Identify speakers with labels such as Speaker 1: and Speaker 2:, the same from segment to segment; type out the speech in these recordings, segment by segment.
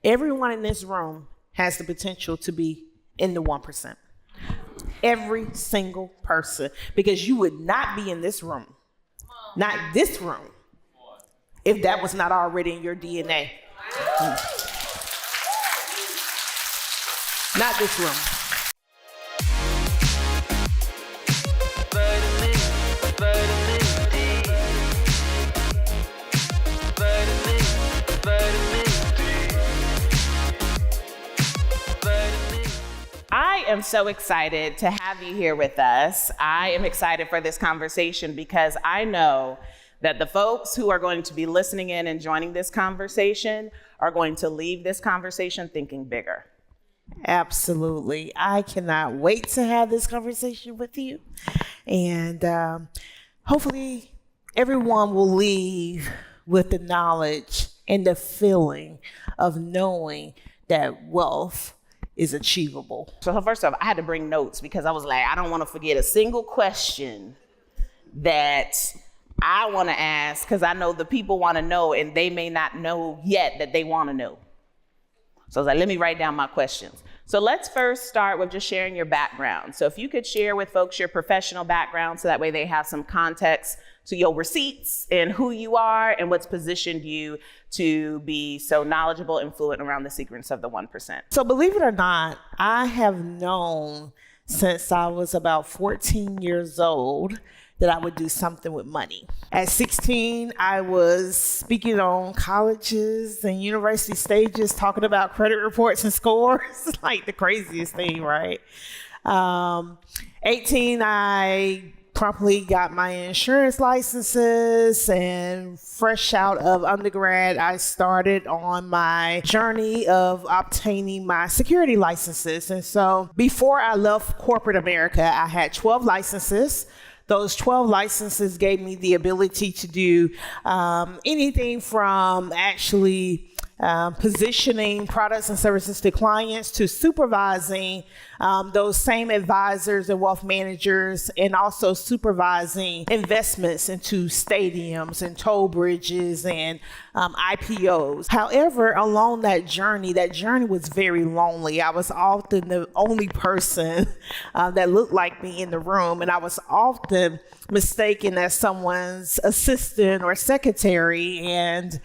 Speaker 1: Everyone in this room has the potential to be in the 1%. Every single person, because you would not be in this room, not this room, if that was not already in your DNA. Not this room.
Speaker 2: I am so excited to have you here with us. I am excited for this conversation because I know that the folks who are going to be listening in and joining this conversation are going to leave this conversation thinking bigger.
Speaker 1: Absolutely. I cannot wait to have this conversation with you. And hopefully everyone will leave with the knowledge and the feeling of knowing that wealth is achievable.
Speaker 2: So first off, I had to bring notes because I was like, I don't want to forget a single question that I want to ask, because I know the people want to know and they may not know yet that they want to know. So I was like, let me write down my questions. So let's first start with just sharing your background. So if you could share with folks your professional background so that way they have some context to your receipts and who you are and what's positioned you to be so knowledgeable and fluent around the secrets of the 1%.
Speaker 1: So believe it or not, I have known since I was about 14 years old that I would do something with money. At 16, I was speaking on colleges and university stages, talking about credit reports and scores, like the craziest thing, right? 18, I promptly got my insurance licenses, and fresh out of undergrad, I started on my journey of obtaining my security licenses. And so before I left corporate America, I had 12 licenses. Those 12 licenses gave me the ability to do anything from actually positioning products and services to clients to supervising those same advisors and wealth managers, and also supervising investments into stadiums and toll bridges and IPOs. However, along that journey was very lonely. I was often the only person that looked like me in the room, and I was often mistaken as someone's assistant or secretary, and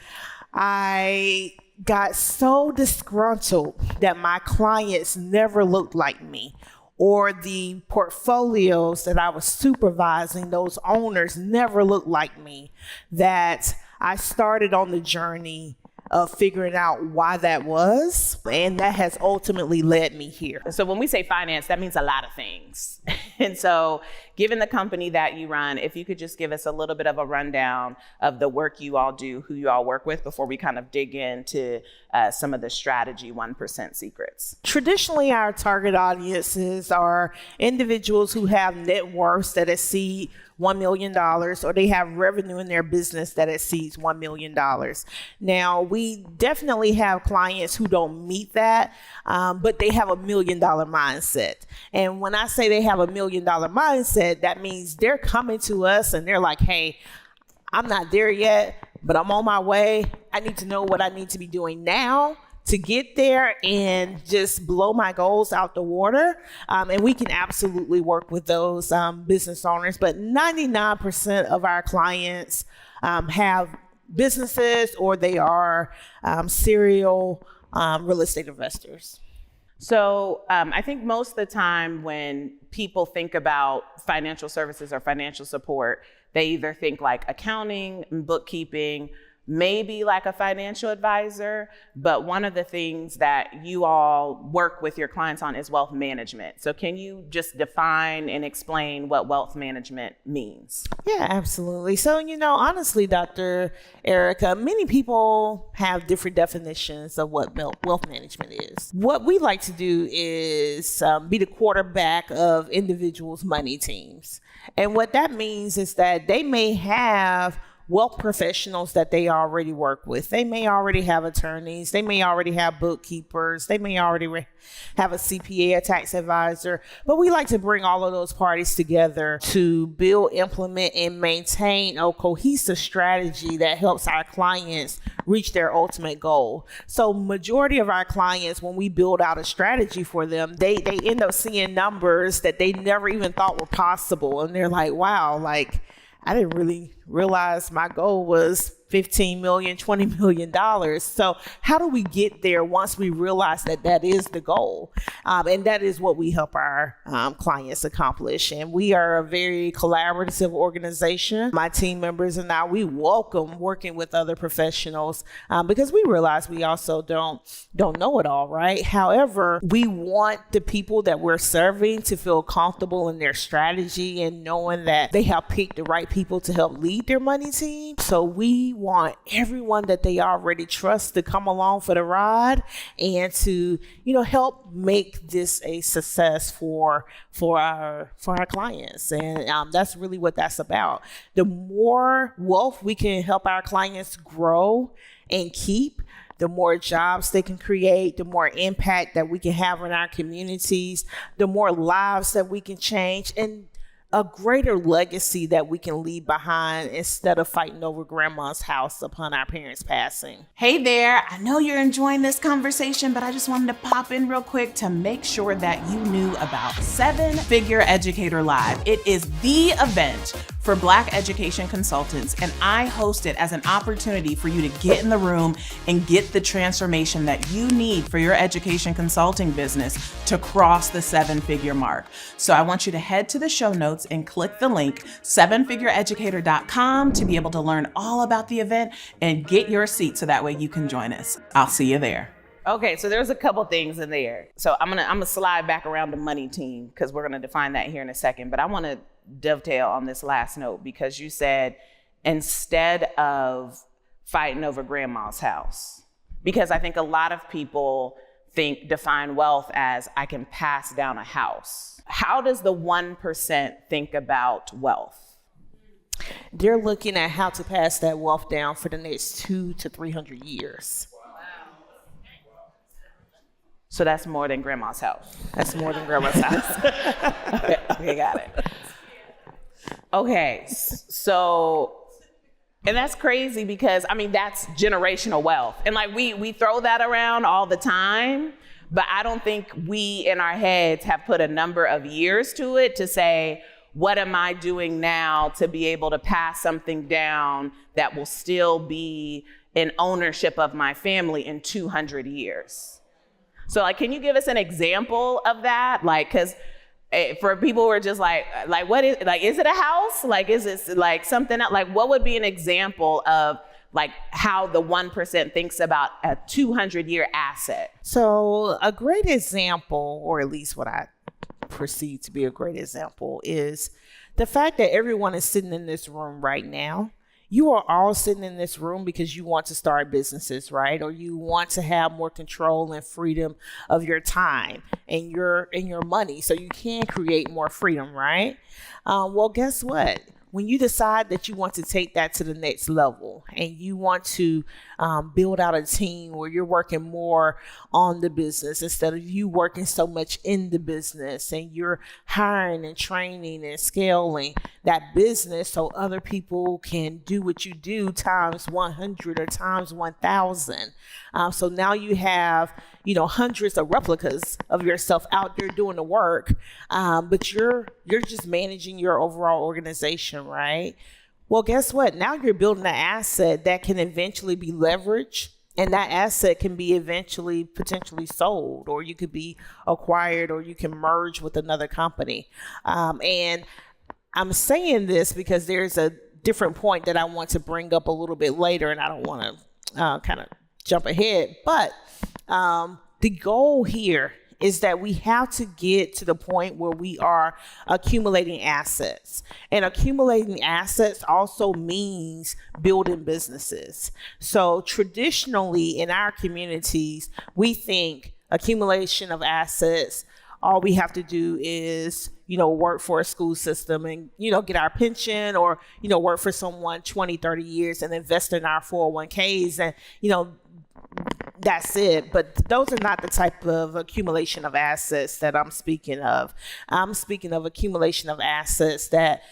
Speaker 1: I got so disgruntled that my clients never looked like me, or the portfolios that I was supervising, those owners never looked like me, that I started on the journey of figuring out why that was, and that has ultimately led me here.
Speaker 2: So when we say finance, that means a lot of things. And so given the company that you run, if you could just give us a little bit of a rundown of the work you all do, who you all work with, before we kind of dig into some of the strategy 1% secrets.
Speaker 1: Traditionally, our target audiences are individuals who have net worths that exceed $1 million, or they have revenue in their business that exceeds $1 million. Now, we definitely have clients who don't meet that, but they have $1 million mindset. And when I say they have $1 million mindset, that means they're coming to us and they're like, hey, I'm not there yet, but I'm on my way. I need to know what I need to be doing now to get there and just blow my goals out the water. And we can absolutely work with those business owners. But 99% of our clients have businesses, or they are serial real estate investors.
Speaker 2: So I think most of the time when people think about financial services or financial support, they either think like accounting and bookkeeping, maybe like a financial advisor, but one of the things that you all work with your clients on is wealth management. So can you just define and explain what wealth management means?
Speaker 1: Yeah, absolutely. So, honestly, Dr. Erica, many people have different definitions of what wealth management is. What we like to do is be the quarterback of individuals' money teams. And what that means is that they may have wealth professionals that they already work with. They may already have attorneys. They may already have bookkeepers. They may already have a CPA, a tax advisor. But we like to bring all of those parties together to build, implement, and maintain a cohesive strategy that helps our clients reach their ultimate goal. So majority of our clients, when we build out a strategy for them, they end up seeing numbers that they never even thought were possible. And they're like, wow, like I didn't really realize my goal was $15 million, $20 million. So how do we get there once we realize that that is the goal? And that is what we help our clients accomplish. And we are a very collaborative organization. My team members and I, we welcome working with other professionals because we realize we also don't know it all, right? However, we want the people that we're serving to feel comfortable in their strategy and knowing that they have picked the right people to help lead their money team. So we want everyone that they already trust to come along for the ride and to, help make this a success for our clients. And that's really what that's about. The more wealth we can help our clients grow and keep, the more jobs they can create, the more impact that we can have in our communities, the more lives that we can change, and a greater legacy that we can leave behind instead of fighting over grandma's house upon our parents' passing.
Speaker 2: Hey there, I know you're enjoying this conversation, but I just wanted to pop in real quick to make sure that you knew about 7-Figure Educator Live. It is the event for Black education consultants, and I host it as an opportunity for you to get in the room and get the transformation that you need for your education consulting business to cross the 7-figure mark. So I want you to head to the show notes and click the link 7figureeducator.com to be able to learn all about the event and get your seat so that way you can join us. I'll see you there. Okay, so there's a couple things in there. So I'm gonna slide back around the money team because we're gonna define that here in a second. But I want to dovetail on this last note because you said instead of fighting over grandma's house, because I think a lot of people define wealth as I can pass down a house. How does the 1% think about wealth?
Speaker 1: They're looking at how to pass that wealth down for the next 200 to 300 years.
Speaker 2: So that's more than grandma's house.
Speaker 1: That's more than grandma's house.
Speaker 2: Okay, got it. Okay, so, and that's crazy because, that's generational wealth. And we throw that around all the time, but I don't think we in our heads have put a number of years to it to say, what am I doing now to be able to pass something down that will still be in ownership of my family in 200 years? So can you give us an example of that? Because for people who are just what is, is it a house? Is it something else? What would be an example of how the 1% thinks about a 200-year asset?
Speaker 1: So a great example, or at least what I perceive to be a great example, is the fact that everyone is sitting in this room right now. You are all sitting in this room because you want to start businesses, right? Or you want to have more control and freedom of your time and your money so you can create more freedom, right? Well, guess what? When you decide that you want to take that to the next level and you want to build out a team where you're working more on the business instead of you working so much in the business, and you're hiring and training and scaling that business so other people can do what you do times 100 or times 1,000. So now you have, hundreds of replicas of yourself out there doing the work, but you're just managing your overall organization, right? Well, guess what? Now you're building an asset that can eventually be leveraged, and that asset can be eventually potentially sold, or you could be acquired, or you can merge with another company. And I'm saying this because there's a different point that I want to bring up a little bit later, and I don't want to kind of jump ahead, but the goal here is that we have to get to the point where we are accumulating assets. And accumulating assets also means building businesses. So traditionally in our communities, we think accumulation of assets all we have to do is, work for a school system and, get our pension, or, work for someone 20, 30 years and invest in our 401ks. And, that's it. But those are not the type of accumulation of assets that I'm speaking of. I'm speaking of accumulation of assets that,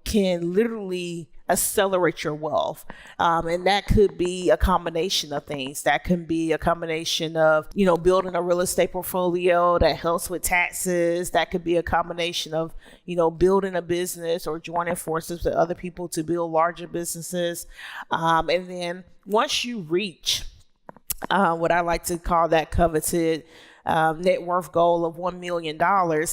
Speaker 1: can literally accelerate your wealth. And that could be a combination of things. That can be a combination of, building a real estate portfolio that helps with taxes. That could be a combination of, building a business or joining forces with other people to build larger businesses. And then once you reach what I like to call that coveted net worth goal of $1 million,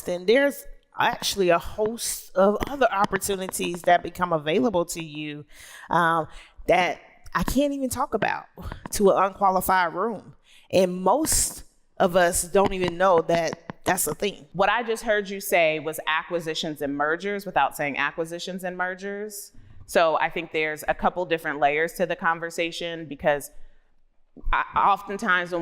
Speaker 1: then there's actually a host of other opportunities that become available to you that I can't even talk about to an unqualified room. And most of us don't even know that that's a thing.
Speaker 2: What I just heard you say was acquisitions and mergers without saying acquisitions and mergers. So I think there's a couple different layers to the conversation, because oftentimes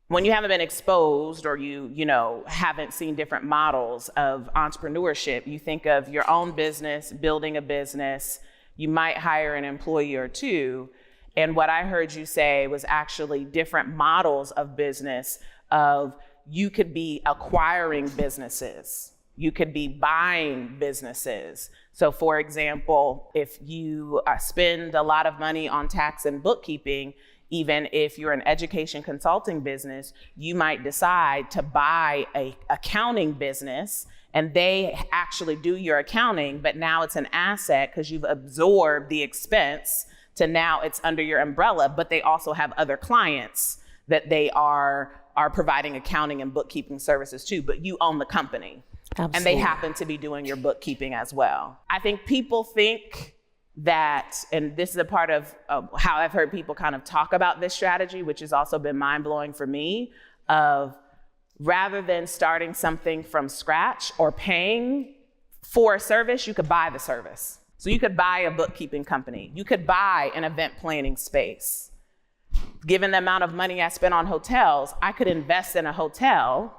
Speaker 2: when you haven't been exposed, or you haven't seen different models of entrepreneurship, you think of your own business, building a business, you might hire an employee or two. And what I heard you say was actually different models of business. Of you could be acquiring businesses, you could be buying businesses. So for example, if you spend a lot of money on tax and bookkeeping, even if you're an education consulting business, you might decide to buy a accounting business, and they actually do your accounting, but now it's an asset because you've absorbed the expense to now it's under your umbrella, but they also have other clients that they are providing accounting and bookkeeping services to, but you own the company. Absolutely. And they happen to be doing your bookkeeping as well. I think people think that, and this is a part of how I've heard people kind of talk about this strategy, which has also been mind-blowing for me, of rather than starting something from scratch or paying for a service, you could buy the service. So you could buy a bookkeeping company. You could buy an event planning space. Given the amount of money I spent on hotels, I could invest in a hotel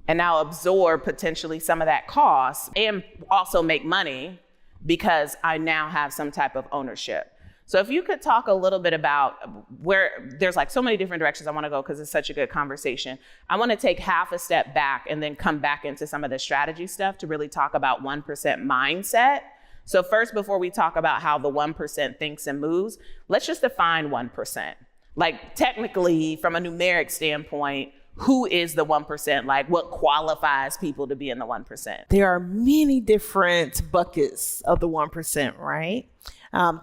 Speaker 2: and now absorb potentially some of that cost and also make money because I now have some type of ownership. So if you could talk a little bit about where there's like so many different directions I want to go because it's such a good conversation. I want to take half a step back and then come back into some of the strategy stuff to really talk about 1% mindset. So first, before we talk about how the 1% thinks and moves, let's just define 1%. Like technically from a numeric standpoint, who is the 1%? Like what qualifies people to be in the 1%?
Speaker 1: There are many different buckets of the 1%, right?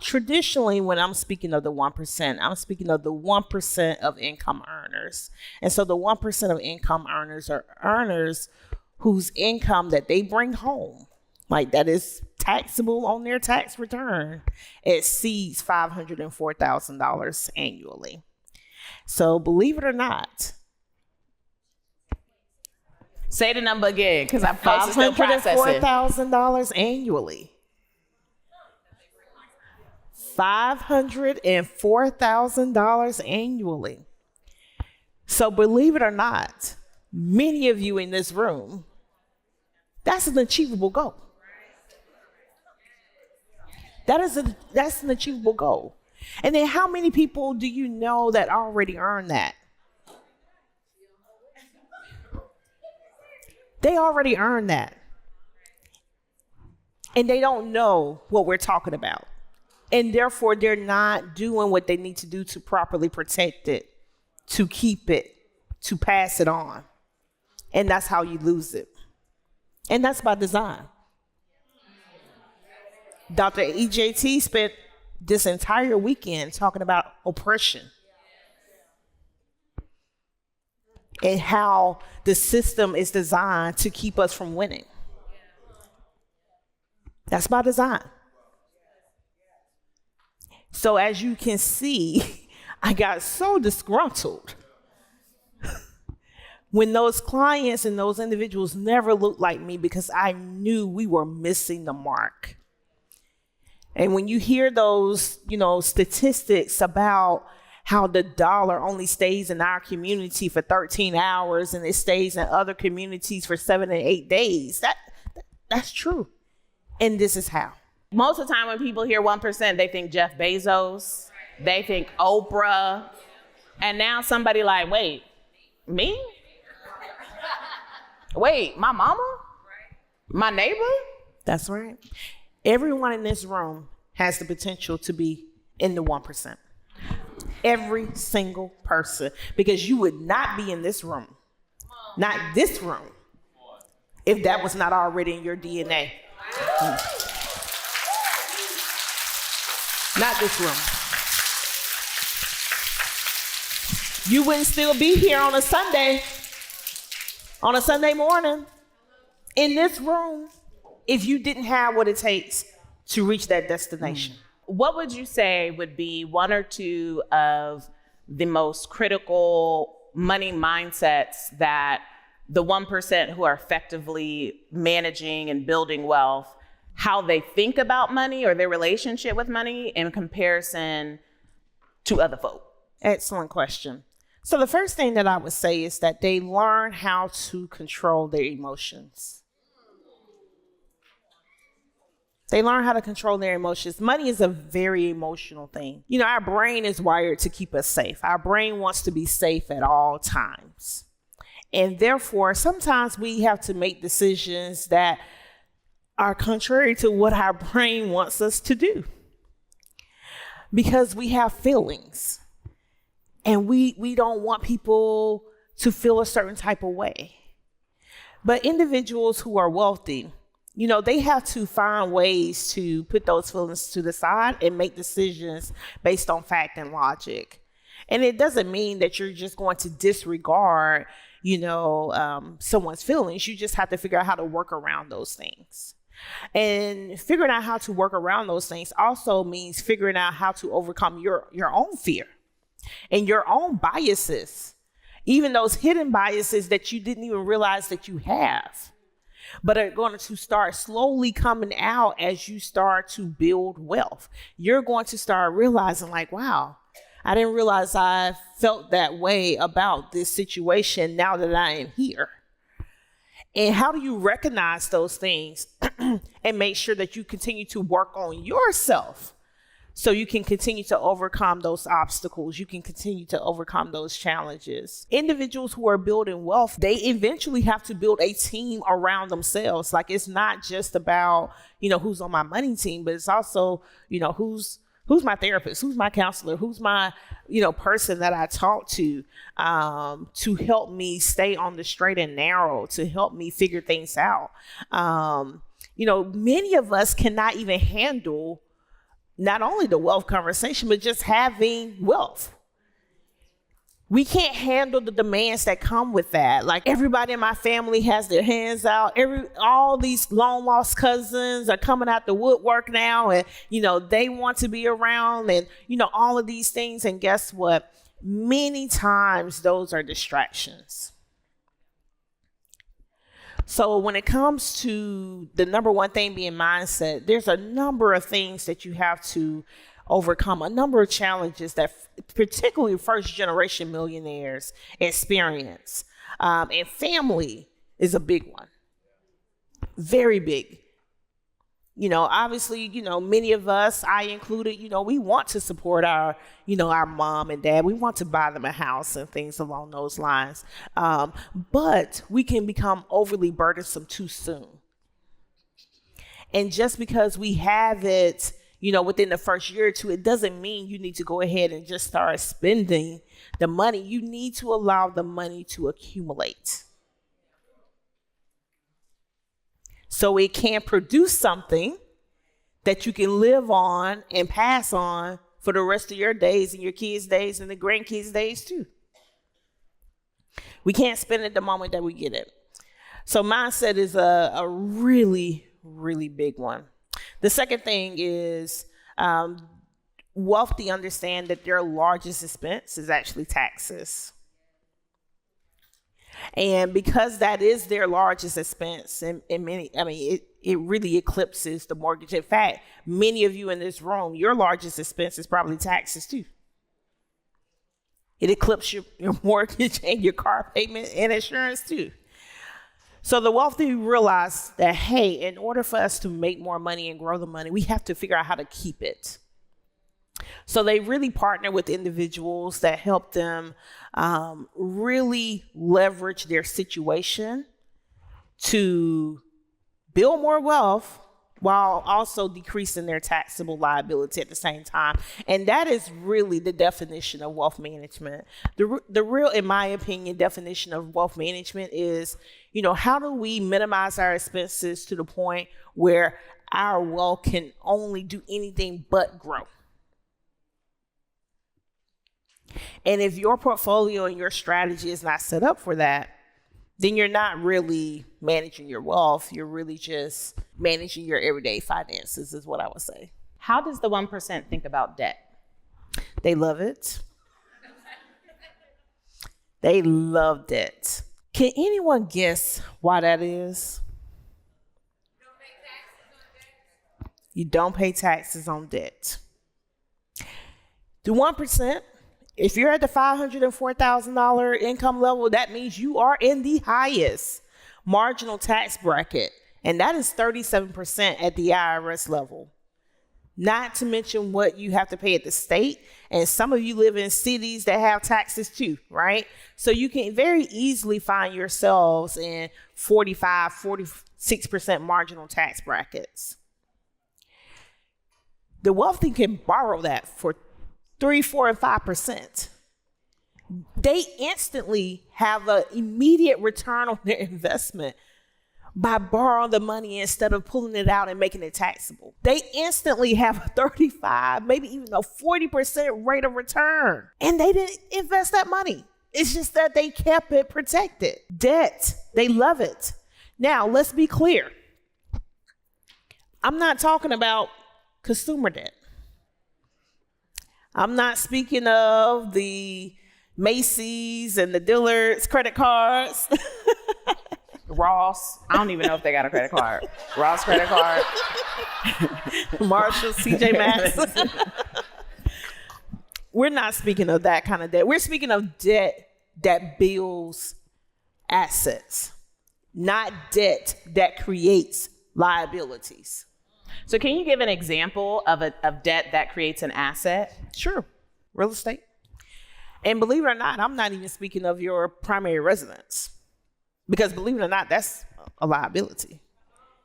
Speaker 1: Traditionally, when I'm speaking of the 1%, I'm speaking of the 1% of income earners. And so the 1% of income earners are earners whose income that they bring home, like that is taxable on their tax return, exceeds $504,000 annually. So believe it or not,
Speaker 2: say the number again, because I'm still processing.
Speaker 1: $504,000 annually. $504,000 annually. So believe it or not, many of you in this room, that's an achievable goal. That's an achievable goal. And then how many people do you know that already earn that? They already earn that. And they don't know what we're talking about. And therefore, they're not doing what they need to do to properly protect it, to keep it, to pass it on. And that's how you lose it. And that's by design. Dr. EJT spent this entire weekend talking about oppression and how the system is designed to keep us from winning. That's by design. So as you can see, I got so disgruntled when those clients and those individuals never looked like me because I knew we were missing the mark. And when you hear those, statistics about how the dollar only stays in our community for 13 hours and it stays in other communities for 7 and 8 days. That's true. And this is how.
Speaker 2: Most of the time when people hear 1%, they think Jeff Bezos, they think Oprah, and now somebody like, wait, me? Wait, my mama? My neighbor?
Speaker 1: That's right. Everyone in this room has the potential to be in the 1%. Every single person, because you would not be in this room, not this room, if that was not already in your DNA. Not this room. You wouldn't still be here on a Sunday morning in this room if you didn't have what it takes to reach that destination.
Speaker 2: What would you say would be one or two of the most critical money mindsets that the 1% who are effectively managing and building wealth, how they think about money or their relationship with money in comparison to other folk?
Speaker 1: Excellent question. So the first thing that I would say is that they learn how to control their emotions. They learn how to control their emotions. Money is a very emotional thing. You know, our brain is wired to keep us safe. Our brain wants to be safe at all times. And therefore, sometimes we have to make decisions that are contrary to what our brain wants us to do. Because we have feelings. And we don't want people to feel a certain type of way. But individuals who are wealthy, you know, they have to find ways to put those feelings to the side and make decisions based on fact and logic. And it doesn't mean that you're just going to disregard, someone's feelings. You just have to figure out how to work around those things. And figuring out how to work around those things also means figuring out how to overcome your own fear and your own biases, even those hidden biases that you didn't even realize that you have, but are going to start slowly coming out as you start to build wealth. You're going to start realizing like, wow, I didn't realize I felt that way about this situation now that I am here. And how do you recognize those things and make sure that you continue to work on yourself so you can continue to overcome those obstacles? You can continue to overcome those challenges. Individuals who are building wealth, they eventually have to build a team around themselves. Like, it's not just about, who's on my money team, but it's also, who's my therapist, who's my counselor, who's my, person that I talk to help me stay on the straight and narrow, to help me figure things out. Many of us cannot even handle not only the wealth conversation, but just having wealth. We can't handle the demands that come with that. Like, everybody in my family has their hands out. All these long lost cousins are coming out the woodwork now, and, they want to be around, and, all of these things. And guess what? Many times those are distractions. So when it comes to the number one thing being mindset, there's a number of things that you have to overcome, a number of challenges that particularly first generation millionaires experience. And family is a big one. Very big. Obviously, many of us, I included, we want to support our mom and dad. We want to buy them a house and things along those lines. But we can become overly burdensome too soon. And just because we have it, within the first year or two, it doesn't mean you need to go ahead and just start spending the money. You need to allow the money to accumulate, so it can produce something that you can live on and pass on for the rest of your days and your kids' days and the grandkids' days too. We can't spend it the moment that we get it. So mindset is a really, really big one. The second thing is wealthy understand that their largest expense is actually taxes. And because that is their largest expense, and it really eclipses the mortgage. In fact, many of you in this room, your largest expense is probably taxes too. It eclipses your mortgage and your car payment and insurance too. So the wealthy realize that, hey, in order for us to make more money and grow the money, we have to figure out how to keep it. So they really partner with individuals that help them really leverage their situation to build more wealth while also decreasing their taxable liability at the same time. And that is really the definition of wealth management. The real, in my opinion, definition of wealth management is, how do we minimize our expenses to the point where our wealth can only do anything but grow? And if your portfolio and your strategy is not set up for that, then you're not really managing your wealth. You're really just managing your everyday finances, is what I would say.
Speaker 2: How does the 1% think about debt?
Speaker 1: They love it. They love debt. Can anyone guess why that is? You don't pay taxes on debt. The 1%, if you're at the $504,000 income level, that means you are in the highest marginal tax bracket. And that is 37% at the IRS level. Not to mention what you have to pay at the state. And some of you live in cities that have taxes too, right? So you can very easily find yourselves in 45, 46% marginal tax brackets. The wealthy can borrow that for 3, 4, and 5%. They instantly have an immediate return on their investment by borrowing the money instead of pulling it out and making it taxable. They instantly have a 35, maybe even a 40% rate of return. And they didn't invest that money. It's just that they kept it protected. Debt, they love it. Now, let's be clear. I'm not talking about consumer debt. I'm not speaking of the Macy's and the Dillard's credit cards.
Speaker 2: Ross. I don't even know if they got a credit card. Ross credit card.
Speaker 1: Marshall, CJ Maxx. We're not speaking of that kind of debt. We're speaking of debt that builds assets, not debt that creates liabilities.
Speaker 2: So can you give an example of debt that creates an asset?
Speaker 1: Sure. Real estate. And believe it or not, I'm not even speaking of your primary residence. Because believe it or not, that's a liability.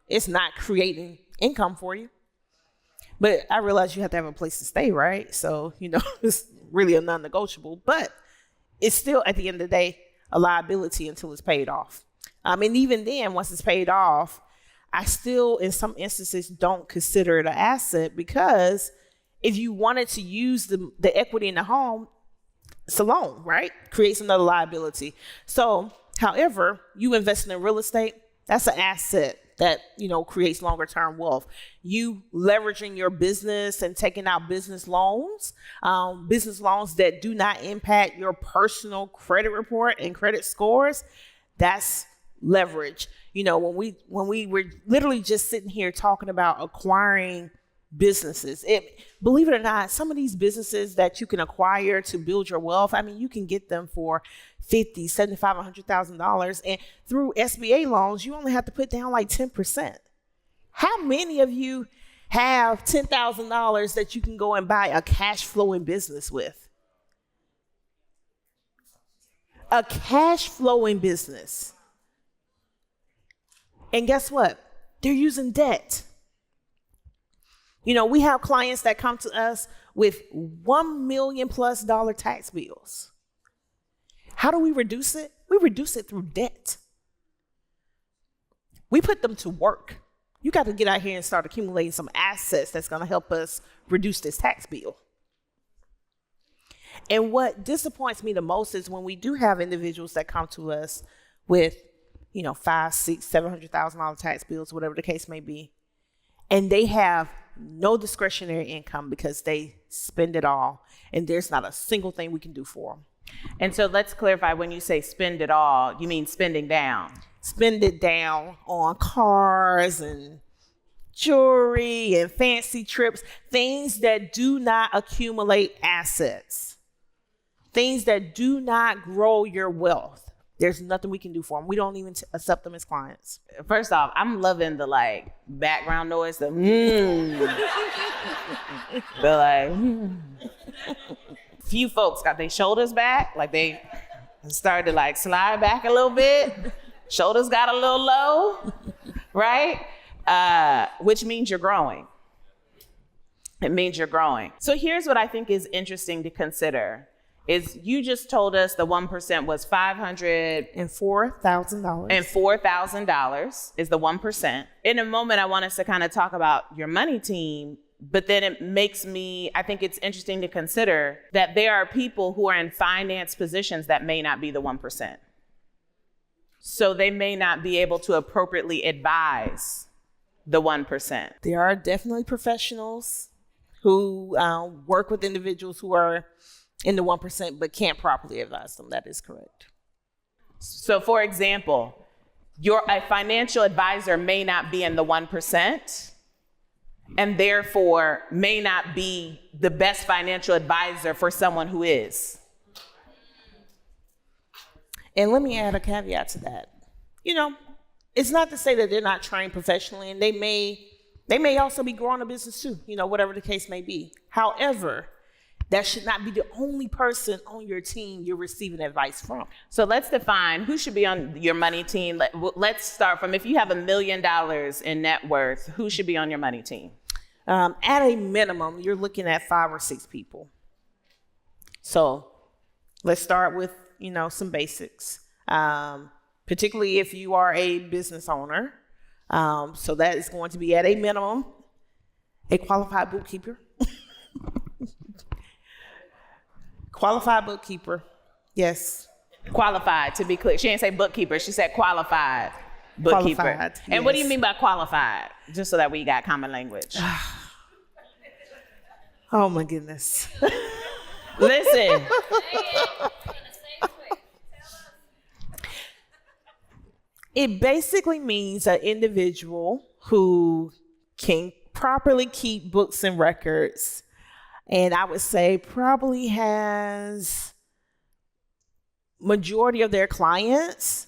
Speaker 1: It's not creating income for you. But I realize you have to have a place to stay, right? So, it's really a non-negotiable. But it's still, at the end of the day, a liability until it's paid off. And even then, once it's paid off, I still, in some instances, don't consider it an asset, because if you wanted to use the equity in the home, it's a loan, right? Creates another liability. So, however, you investing in real estate, that's an asset that, creates longer term wealth. You leveraging your business and taking out business loans that do not impact your personal credit report and credit scores, that's leverage. When we were literally just sitting here talking about acquiring businesses, believe it or not, some of these businesses that you can acquire to build your wealth, you can get them for $50,000, $75,000, $100,000. And through SBA loans, you only have to put down like 10%. How many of you have $10,000 that you can go and buy a cash flowing business with? A cash flowing business. And guess what? They're using debt. We have clients that come to us with $1 million+ tax bills. How do we reduce it? We reduce it through debt. We put them to work. You got to get out here and start accumulating some assets that's going to help us reduce this tax bill. And what disappoints me the most is when we do have individuals that come to us with, $500,000, $600,000, $700,000 tax bills, whatever the case may be, and they have no discretionary income because they spend it all, and there's not a single thing we can do for them.
Speaker 2: And so let's clarify, when you say spend it all, you mean spending down?
Speaker 1: Spend it down on cars and jewelry and fancy trips, things that do not accumulate assets. things that do not grow your wealth, there's nothing we can do for them. We don't even accept them as clients.
Speaker 2: First off, I'm loving the like background noise. The Few folks got their shoulders back, like they started to like slide back a little bit. Shoulders got a little low, right? Which means you're growing. It means you're growing. So here's what I think is interesting to consider. Is you just told us the 1% was $504,000. And $4,000 is the 1%. In a moment, I want us to kind of talk about your money team, but then it makes me, I think it's interesting to consider that there are people who are in finance positions that may not be the 1%. So they may not be able to appropriately advise the 1%.
Speaker 1: There are definitely professionals who work with individuals who are in the 1%, but can't properly advise them. That is correct.
Speaker 2: So for example, a financial advisor may not be in the 1% and therefore may not be the best financial advisor for someone who is.
Speaker 1: And let me add a caveat to that. You know, it's not to say that they're not trained professionally, and they may also be growing a business too, you know, whatever the case may be. However, that should not be the only person on your team you're receiving advice from.
Speaker 2: So let's define who should be on your money team. Let's start from, if you have $1 million in net worth, who should be on your money team?
Speaker 1: At a minimum, you're looking at 5 or 6 people. So let's start with, you know, some basics, particularly if you are a business owner. So that is going to be at a minimum, a qualified bookkeeper. Qualified bookkeeper, yes.
Speaker 2: Qualified, to be clear. She didn't say bookkeeper, she said qualified bookkeeper.
Speaker 1: Qualified,
Speaker 2: and
Speaker 1: yes.
Speaker 2: What do you mean by qualified? Just so that we got common language.
Speaker 1: Oh my goodness.
Speaker 2: Listen.
Speaker 1: It basically means an individual who can properly keep books and records, and I would say probably has majority of their clients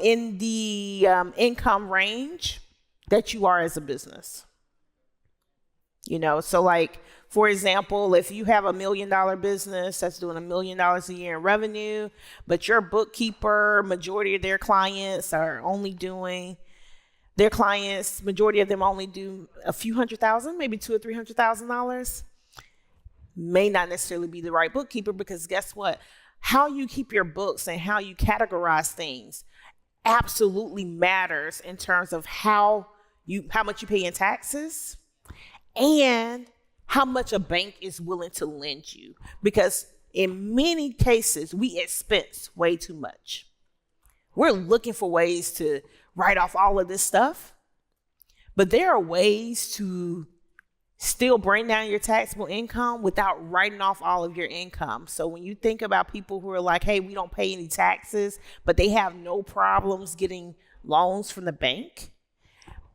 Speaker 1: in the income range that you are as a business. You know, so like, for example, if you have $1 million business that's doing $1 million a year in revenue, but your bookkeeper, majority of their clients are only doing, majority of them only do a few $100,000, maybe $200,000 or $300,000, may not necessarily be the right bookkeeper, because guess what? How you keep your books and how you categorize things absolutely matters in terms of how much you pay in taxes and how much a bank is willing to lend you. Because in many cases, we expense way too much. We're looking for ways to write off all of this stuff, but there are ways to still bring down your taxable income without writing off all of your income. So when you think about people who are like, hey, we don't pay any taxes, but they have no problems getting loans from the bank,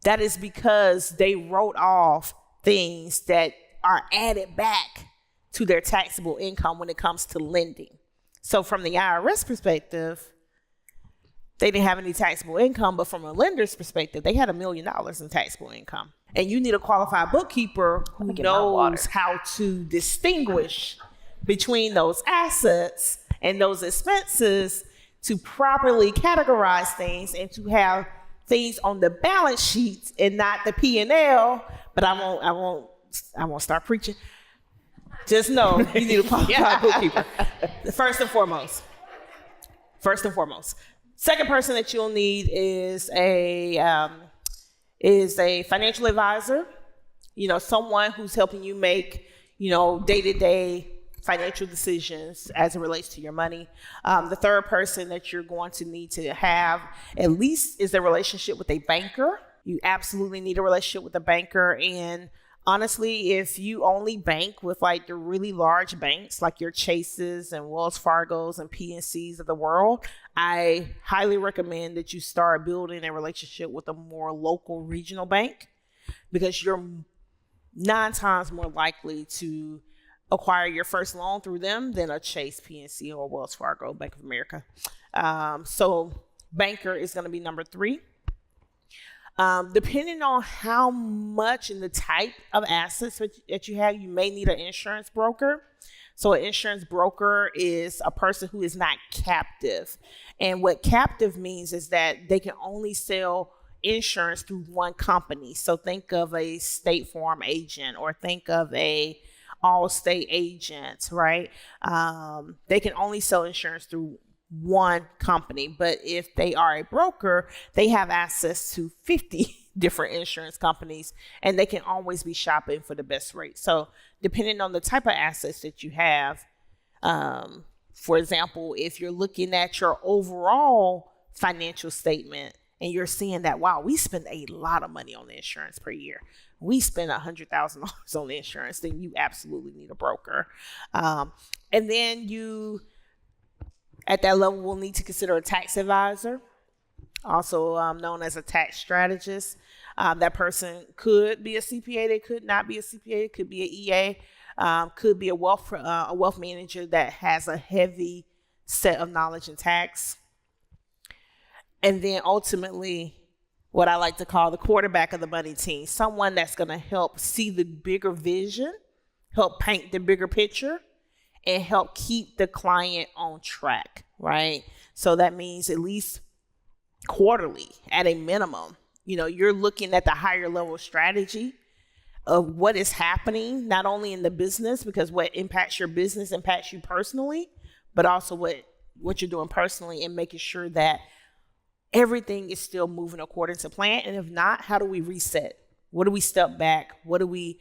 Speaker 1: that is because they wrote off things that are added back to their taxable income when it comes to lending. So from the IRS perspective, they didn't have any taxable income, but from a lender's perspective, they had $1 million in taxable income. And you need a qualified bookkeeper who knows how to distinguish between those assets and those expenses to properly categorize things and to have things on the balance sheet and not the P&L. But I won't start preaching. Just know you need a qualified bookkeeper. First and foremost. Second person that you'll need is a financial advisor, you know, someone who's helping you make, you know, day-to-day financial decisions as it relates to your money. The third person that you're going to need to have at least is a relationship with a banker. You absolutely need a relationship with a banker. And honestly, if you only bank with like the really large banks, like your Chases and Wells Fargos and PNCs of the world, I highly recommend that you start building a relationship with a more local regional bank, because you're 9 times more likely to acquire your first loan through them than a Chase, PNC, or Wells Fargo, Bank of America. So banker is going to be number 3. Depending on how much and the type of assets that you have, you may need an insurance broker. So an insurance broker is a person who is not captive. And what captive means is that they can only sell insurance through one company. So think of a State Farm agent, or think of a Allstate agent, right? They can only sell insurance through one company. But if they are a broker, they have access to 50 different insurance companies, and they can always be shopping for the best rate. So depending on the type of assets that you have, for example, if you're looking at your overall financial statement and you're seeing that, wow, we spend a lot of money on the insurance per year, we spend $100,000 on the insurance, then you absolutely need a broker. And then you, at that level, will need to consider a tax advisor, also known as a tax strategist. That person could be a CPA, they could not be a CPA, it could be an EA, could be a wealth manager that has a heavy set of knowledge in tax. And then ultimately, what I like to call the quarterback of the money team, someone that's going to help see the bigger vision, help paint the bigger picture, and help keep the client on track, right? So that means at least quarterly at a minimum, you're looking at the higher level strategy of what is happening, not only in the business, because what impacts your business impacts you personally, but also what you're doing personally, and making sure that everything is still moving according to plan. And if not, how do we reset? What do we step back? What do we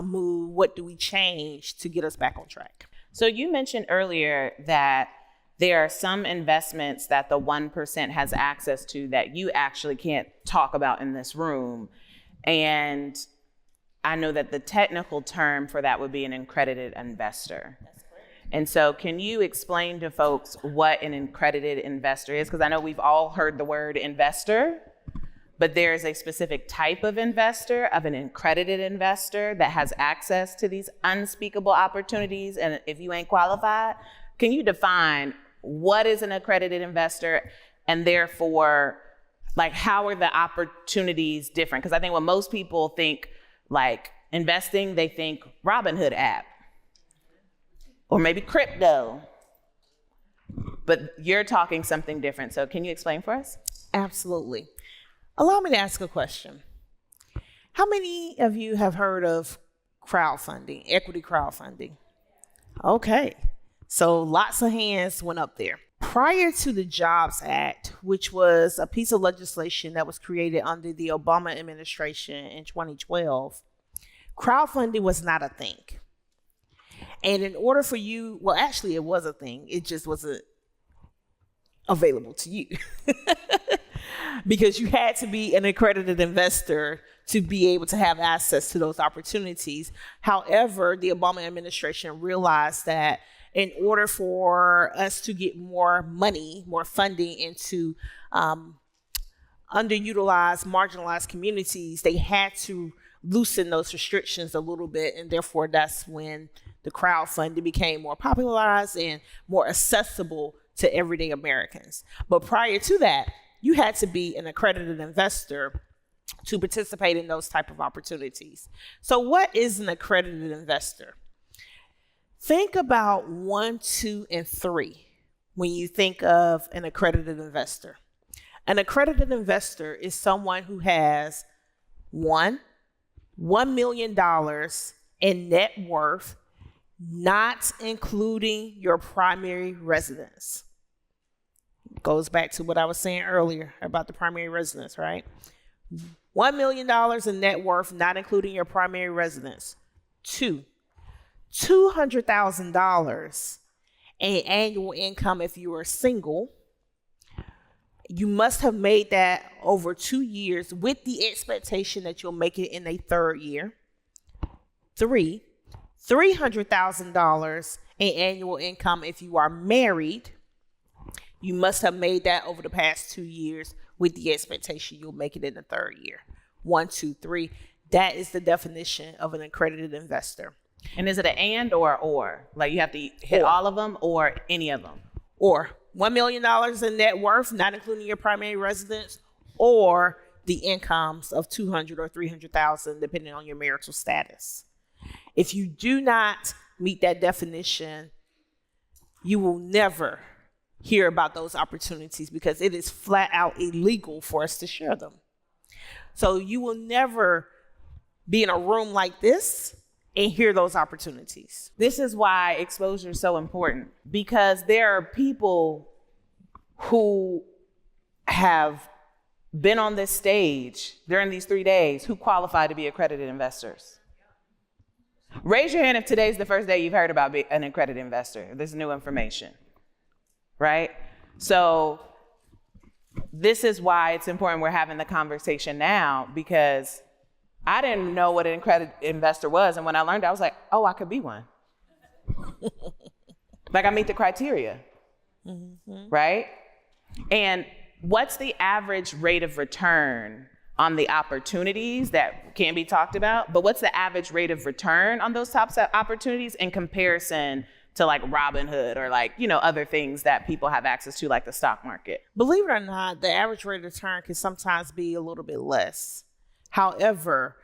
Speaker 1: move? What do we change to get us back on track?
Speaker 2: So you mentioned earlier that there are some investments that the 1% has access to that you actually can't talk about in this room. And I know that the technical term for that would be an accredited investor. And so can you explain to folks what an accredited investor is? Because I know we've all heard the word investor, but there is a specific type of investor, of an accredited investor that has access to these unspeakable opportunities. And if you ain't qualified, can you define what is an accredited investor, and therefore, like, how are the opportunities different? Because I think when most people think like investing, they think Robinhood app or maybe crypto, but you're talking something different. So can you explain for us?
Speaker 1: Absolutely. Allow me to ask a question. How many of you have heard of crowdfunding, equity crowdfunding? Okay. So lots of hands went up there. Prior to the Jobs Act, which was a piece of legislation that was created under the Obama administration in 2012, crowdfunding was not a thing. And in order for you, well, actually it was a thing. It just wasn't available to you because you had to be an accredited investor to be able to have access to those opportunities. However, the Obama administration realized that in order for us to get more money, more funding into underutilized, marginalized communities, they had to loosen those restrictions a little bit. And therefore, that's when the crowdfunding became more popularized and more accessible to everyday Americans. But prior to that, you had to be an accredited investor to participate in those type of opportunities. So what is an accredited investor? Think about 1, 2, and 3 when you think of an accredited investor. An accredited investor is someone who has $1 million in net worth, not including your primary residence. Goes back to what I was saying earlier about the primary residence, right? $1 million in net worth, not including your primary residence. 2, $200,000 in annual income if you are single. You must have made that over 2 years with the expectation that you'll make it in a third year. 3, $300,000 in annual income if you are married. You must have made that over the past 2 years with the expectation you'll make it in the third year. 1, 2, 3. That is the definition of an accredited investor.
Speaker 2: And is it an and or? Like you have to hit all of them or any of them?
Speaker 1: Or $1 million in net worth, not including your primary residence, or the incomes of $200,000 or $300,000, depending on your marital status. If you do not meet that definition, you will never hear about those opportunities because it is flat out illegal for us to share them. So you will never be in a room like this and hear those opportunities.
Speaker 2: This is why exposure is so important, because there are people who have been on this stage during these 3 days who qualify to be accredited investors. Raise your hand if today's the first day you've heard about an accredited investor. This is new information, right? So this is why it's important we're having the conversation now, because I didn't know what an accredited investor was. And when I learned it, I was like, oh, I could be one. Like I meet the criteria, right? And what's the average rate of return on the opportunities that can be talked about? But what's the average rate of return on those top opportunities in comparison to like Robinhood or like, you know, other things that people have access to, like the stock market?
Speaker 1: Believe it or not, the average rate of return can sometimes be a little bit less. However,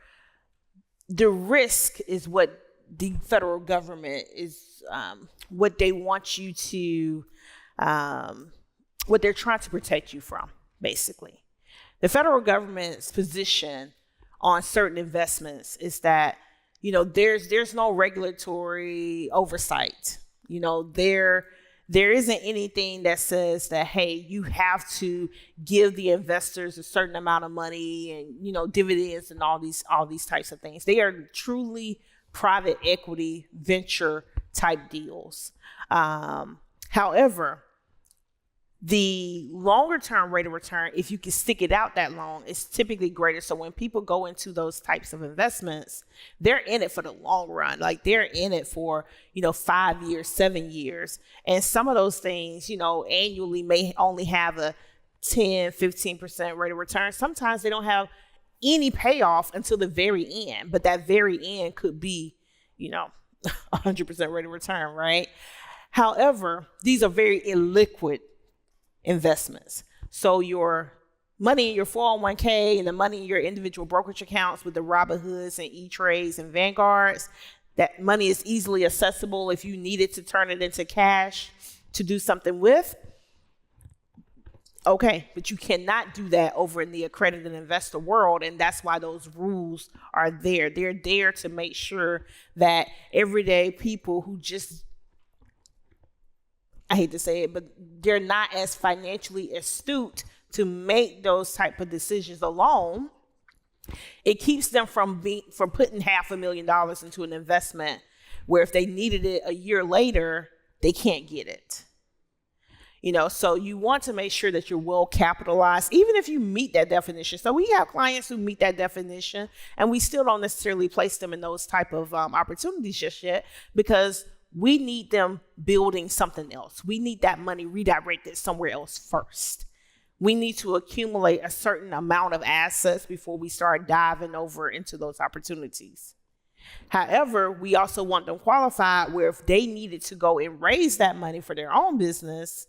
Speaker 1: the risk is what the federal government is, what they want you to, what they're trying to protect you from, basically. The federal government's position on certain investments is that, you know, there's no regulatory oversight. You know, there isn't anything that says that, hey, you have to give the investors a certain amount of money and, you know, dividends and all these types of things. They are truly private equity venture type deals. However, the longer term rate of return, if you can stick it out that long, is typically greater. So when people go into those types of investments, they're in it for the long run. Like they're in it for, you know, 5 years, 7 years. And some of those things, you know, annually may only have a 10, 15% rate of return. Sometimes they don't have any payoff until the very end, but that very end could be, you know, 100% rate of return, right? However, these are very illiquid investments. So your money in your 401k and the money in your individual brokerage accounts with the Robinhoods and E-Trades and Vanguards, that money is easily accessible if you needed to turn it into cash to do something with. Okay, but you cannot do that over in the accredited investor world, and that's why those rules are there. They're there to make sure that everyday people who just, I hate to say it, but they're not as financially astute to make those type of decisions alone. It keeps them from putting $500,000 into an investment where if they needed it a year later, they can't get it. You know, so you want to make sure that you're well capitalized, even if you meet that definition. So we have clients who meet that definition, and we still don't necessarily place them in those type of opportunities just yet, because we need them building something else. We need that money redirected somewhere else first. We need to accumulate a certain amount of assets before we start diving over into those opportunities. However, we also want them qualified where if they needed to go and raise that money for their own business,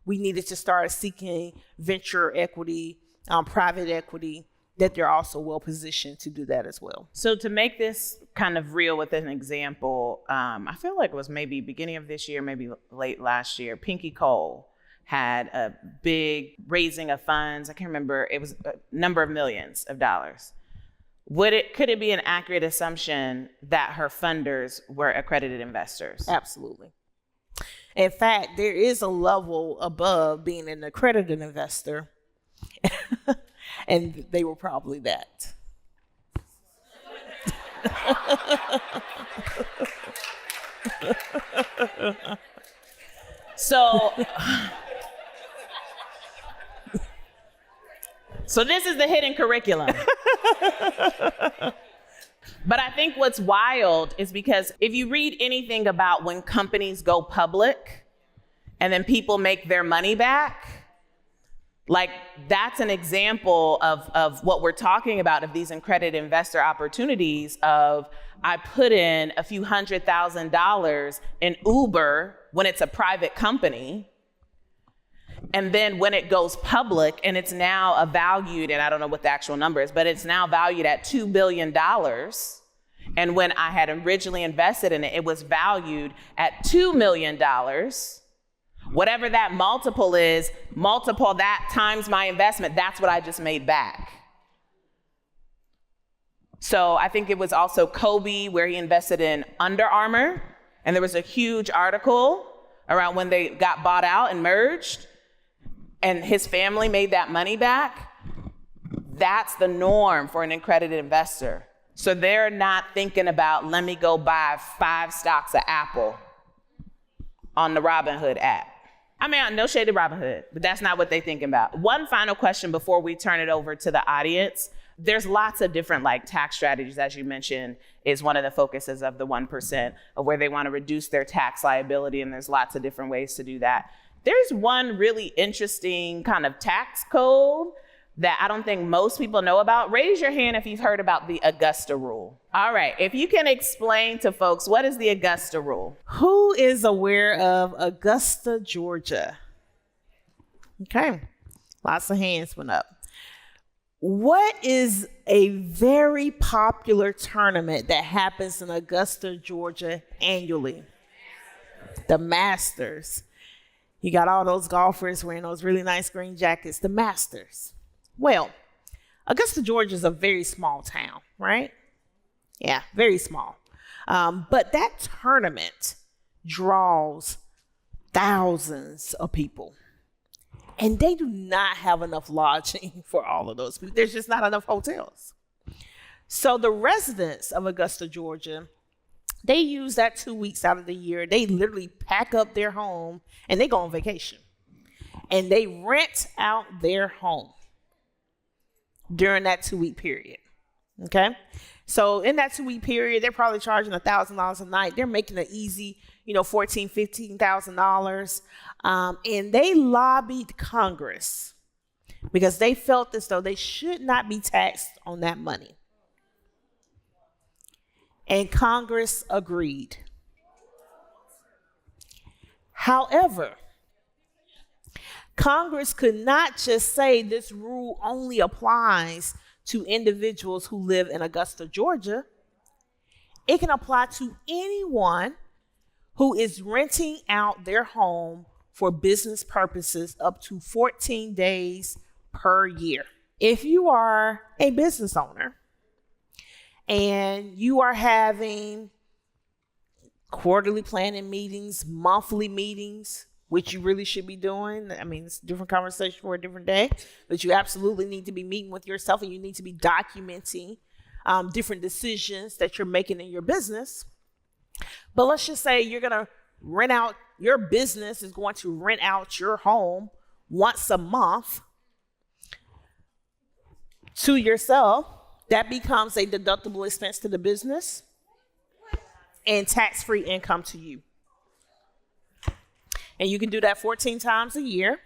Speaker 1: we needed to start seeking venture equity, private equity, that they're also well positioned to do that as well.
Speaker 2: So to make this kind of real with an example, I feel like it was maybe beginning of this year, maybe late last year, Pinky Cole had a big raising of funds. I can't remember, it was a number of millions of dollars. Could it be an accurate assumption that her funders were accredited investors?
Speaker 1: Absolutely. In fact, there is a level above being an accredited investor, and they were probably that.
Speaker 2: So this is the hidden curriculum. But I think what's wild is because if you read anything about when companies go public and then people make their money back, Like, that's an example of what we're talking about, of these accredited investor opportunities of, I put in a few $100,000 in Uber when it's a private company. And then when it goes public and it's now valued, and I don't know what the actual number is, but it's now valued at $2 billion. And when I had originally invested in it, it was valued at $2 million. Whatever that multiple is, multiple that times my investment, that's what I just made back. So I think it was also Kobe where he invested in Under Armour, and there was a huge article around when they got bought out and merged, and his family made that money back. That's the norm for an accredited investor. So they're not thinking about, let me go buy 5 stocks of Apple on the Robinhood app. I mean, no shade to Robinhood, but that's not what they're thinking about. One final question before we turn it over to the audience. There's lots of different tax strategies, as you mentioned, is one of the focuses of the 1%, of where they want to reduce their tax liability, and there's lots of different ways to do that. There's one really interesting kind of tax code that I don't think most people know about. Raise your hand if you've heard about the Augusta rule. All right, if you can explain to folks, what is the Augusta rule?
Speaker 1: Who is aware of Augusta, Georgia? Okay, lots of hands went up. What is a very popular tournament that happens in Augusta, Georgia annually? The Masters. You got all those golfers wearing those really nice green jackets, the Masters. Well, Augusta, Georgia is a very small town, right? Yeah, very small. But that tournament draws thousands of people. And they do not have enough lodging for all of those people. There's just not enough hotels. So the residents of Augusta, Georgia, they use that 2 weeks out of the year. They literally pack up their home and they go on vacation. And they rent out their home during that 2 week period. Okay? So in that 2 week period, they're probably charging $1,000 a night. They're making an easy, $14,000, $15,000. And they lobbied Congress because they felt as though they should not be taxed on that money. And Congress agreed. However, Congress could not just say this rule only applies to individuals who live in Augusta, Georgia. It can apply to anyone who is renting out their home for business purposes up to 14 days per year. If you are a business owner and you are having quarterly planning meetings, monthly meetings, which you really should be doing. I mean, it's a different conversation for a different day, but you absolutely need to be meeting with yourself and you need to be documenting different decisions that you're making in your business. But let's just say you're going to rent out, your business is going to rent out your home once a month to yourself. That becomes a deductible expense to the business and tax-free income to you. And you can do that 14 times a year,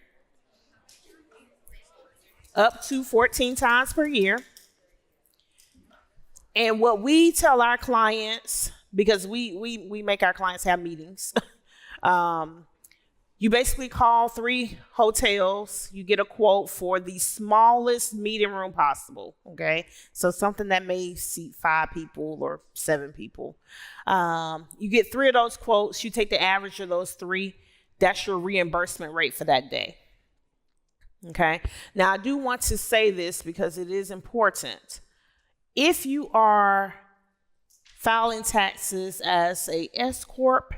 Speaker 1: up to 14 times per year. And what we tell our clients, because we make our clients have meetings, you basically call 3 hotels, you get a quote for the smallest meeting room possible, okay? So something that may seat 5 people or 7 people. You get 3 of those quotes, you take the average of those 3, that's your reimbursement rate for that day, okay? Now, I do want to say this because it is important. If you are filing taxes as a S Corp,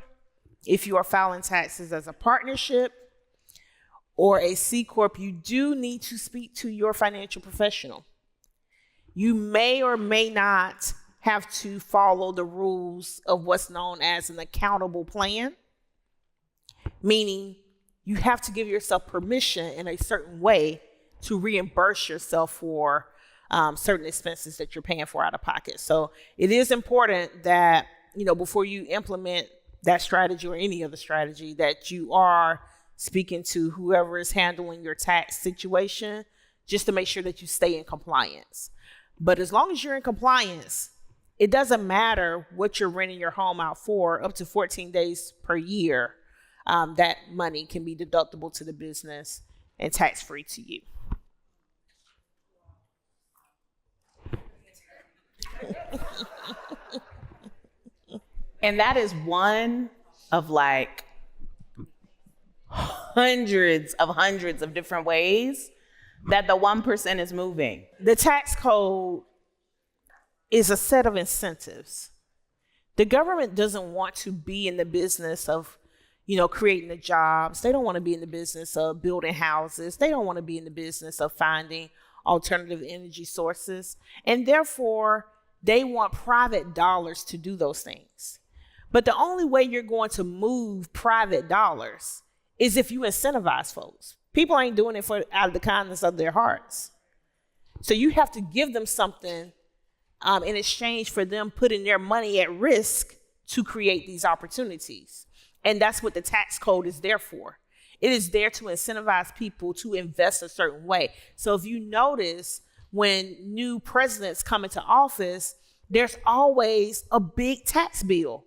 Speaker 1: if you are filing taxes as a partnership or a C Corp, you do need to speak to your financial professional. You may or may not have to follow the rules of what's known as an accountable plan, meaning you have to give yourself permission in a certain way to reimburse yourself for certain expenses that you're paying for out of pocket. So it is important that, before you implement that strategy or any other strategy, that you are speaking to whoever is handling your tax situation, just to make sure that you stay in compliance. But as long as you're in compliance, it doesn't matter what you're renting your home out for, up to 14 days per year. That money can be deductible to the business and tax-free to you.
Speaker 2: And that is one of like hundreds of different ways that the 1% is moving.
Speaker 1: The tax code is a set of incentives. The government doesn't want to be in the business of, creating the jobs. They don't want to be in the business of building houses. They don't want to be in the business of finding alternative energy sources. And therefore, they want private dollars to do those things. But the only way you're going to move private dollars is if you incentivize folks. People ain't doing it out of the kindness of their hearts. So you have to give them something in exchange for them putting their money at risk to create these opportunities. And that's what the tax code is there for. It is there to incentivize people to invest a certain way. So if you notice, when new presidents come into office, there's always a big tax bill.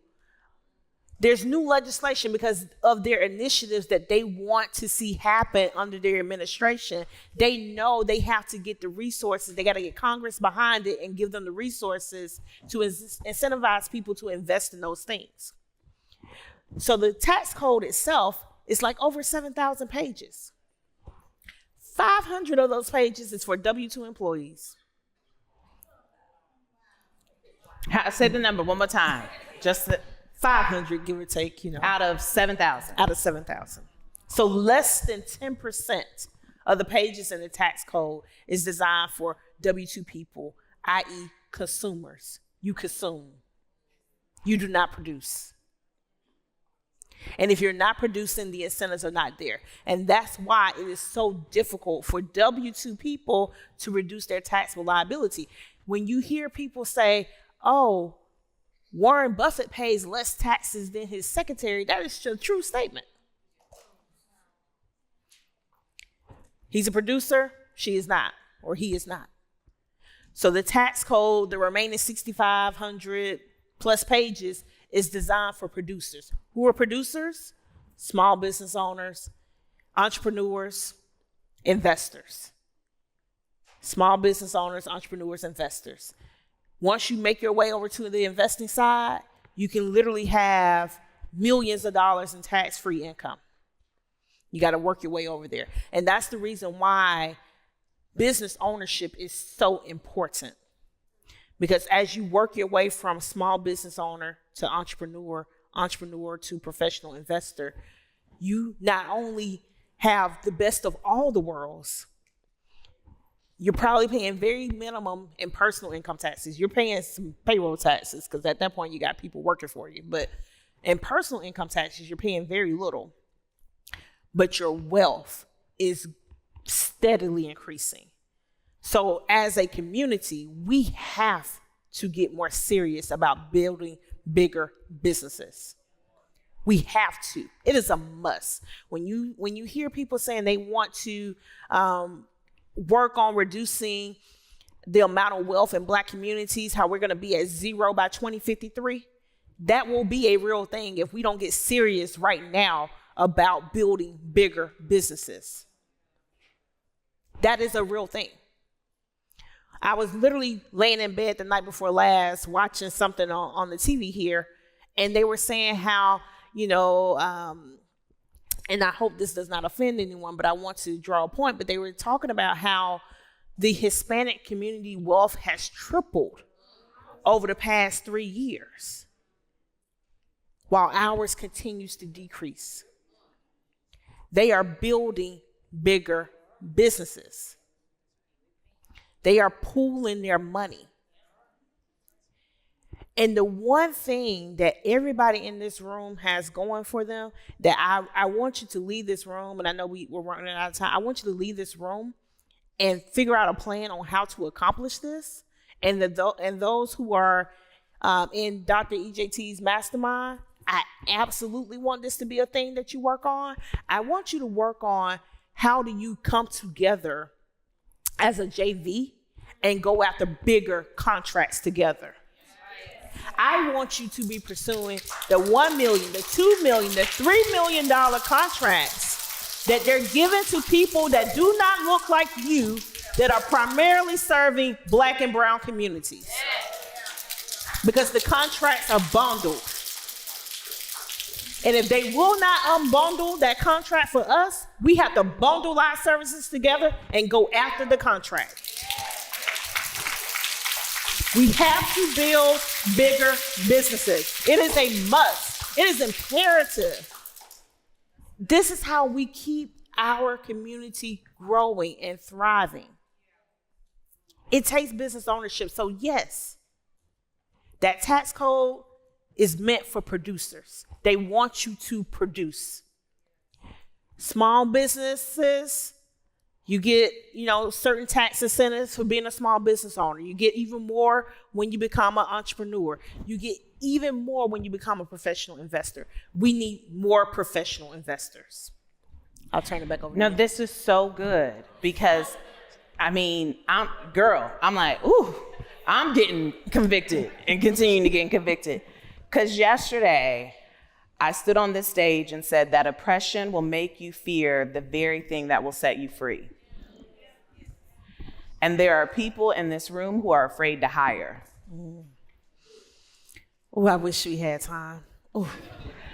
Speaker 1: There's new legislation because of their initiatives that they want to see happen under their administration. They know they have to get the resources. They got to get Congress behind it and give them the resources to incentivize people to invest in those things. So the tax code itself is like over 7,000 pages. 500 of those pages is for W-2 employees.
Speaker 2: Say the number one more time. Just
Speaker 1: 500, give or take,
Speaker 2: out of 7,000.
Speaker 1: Out of 7,000. So less than 10% of the pages in the tax code is designed for W-2 people, i.e. consumers. You consume. You do not produce. And if you're not producing, the incentives are not there. And that's why it is so difficult for W-2 people to reduce their taxable liability. When you hear people say, oh, Warren Buffett pays less taxes than his secretary, that is a true statement. He's a producer, she is not, or he is not. So the tax code, the remaining 6,500 plus pages, is designed for producers. Who are producers? Small business owners, entrepreneurs, investors. Small business owners, entrepreneurs, investors. Once you make your way over to the investing side, you can literally have millions of dollars in tax-free income. You got to work your way over there. And that's the reason why business ownership is so important. Because as you work your way from small business owner to entrepreneur to professional investor, you not only have the best of all the worlds, you're probably paying very minimum in personal income taxes. You're paying some payroll taxes because at that point you got people working for you. But in personal income taxes, you're paying very little. But your wealth is steadily increasing. So as a community, we have to get more serious about building bigger businesses. We have to. It is a must. When you hear people saying they want to work on reducing the amount of wealth in Black communities, how we're going to be at 0 by 2053, that will be a real thing if we don't get serious right now about building bigger businesses. That is a real thing. I was literally laying in bed the night before last watching something on the TV here, and they were saying how, and I hope this does not offend anyone, but I want to draw a point, but they were talking about how the Hispanic community wealth has tripled over the past 3 years, while ours continues to decrease. They are building bigger businesses. They are pooling their money. And the one thing that everybody in this room has going for them, that I want you to leave this room, and I know we're running out of time. I want you to leave this room and figure out a plan on how to accomplish this. And those who are in Dr. EJT's mastermind, I absolutely want this to be a thing that you work on. I want you to work on how do you come together as a JV and go after bigger contracts together. I want you to be pursuing the $1 million, the $2 million, the $3 million contracts that they're giving to people that do not look like you, that are primarily serving Black and brown communities. Because the contracts are bundled. And if they will not unbundle that contract for us, we have to bundle our services together and go after the contract. We have to build bigger businesses. It is a must. It is imperative. This is how we keep our community growing and thriving. It takes business ownership. So yes, that tax code is meant for producers. They want you to produce. Small businesses, you get, certain tax incentives for being a small business owner. You get even more when you become an entrepreneur. You get even more when you become a professional investor. We need more professional investors. I'll turn it back over to you.
Speaker 2: No, this is so good because, I'm like, ooh, I'm getting convicted and continuing to get convicted. Because yesterday, I stood on this stage and said that oppression will make you fear the very thing that will set you free. And there are people in this room who are afraid to hire.
Speaker 1: Oh, I wish we had time. Ooh.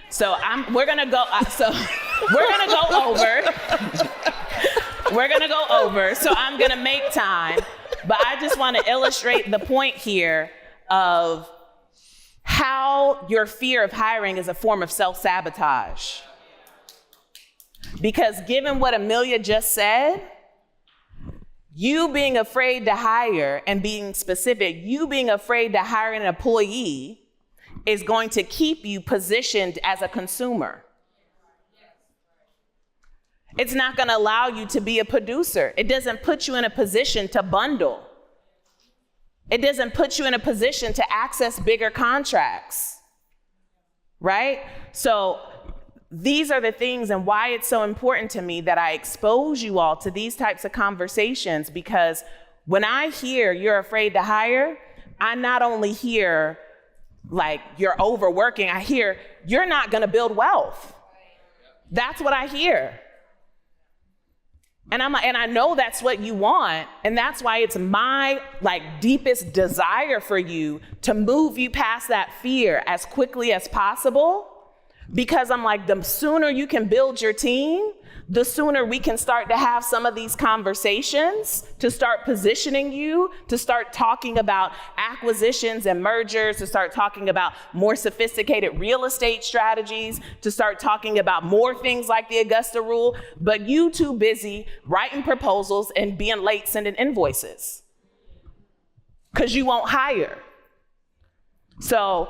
Speaker 2: So we're gonna go over. We're gonna go over. So I'm gonna make time, but I just want to illustrate the point here of how your fear of hiring is a form of self-sabotage. Because given what Amelia just said, you being afraid to hire and being specific, you being afraid to hire an employee is going to keep you positioned as a consumer. It's not going to allow you to be a producer. It doesn't put you in a position to bundle. It doesn't put you in a position to access bigger contracts, right? So these are the things and why it's so important to me that I expose you all to these types of conversations, because when I hear you're afraid to hire, I not only hear like you're overworking, I hear you're not gonna build wealth. That's what I hear. And I know that's what you want, and that's why it's my deepest desire for you to move you past that fear as quickly as possible, because I'm like, the sooner you can build your team, the sooner we can start to have some of these conversations, to start positioning you, to start talking about acquisitions and mergers, to start talking about more sophisticated real estate strategies, to start talking about more things like the Augusta rule, but you too busy writing proposals and being late sending invoices because you won't hire. So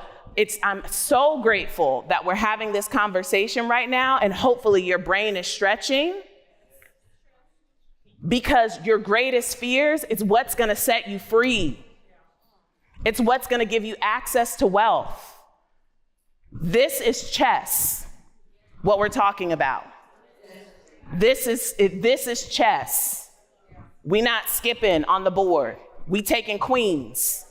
Speaker 2: I'm so grateful that we're having this conversation right now, and hopefully your brain is stretching, because your greatest fears is what's gonna set you free. It's what's gonna give you access to wealth. This is chess, what we're talking about. This is chess. We not skipping on the board. We taking queens.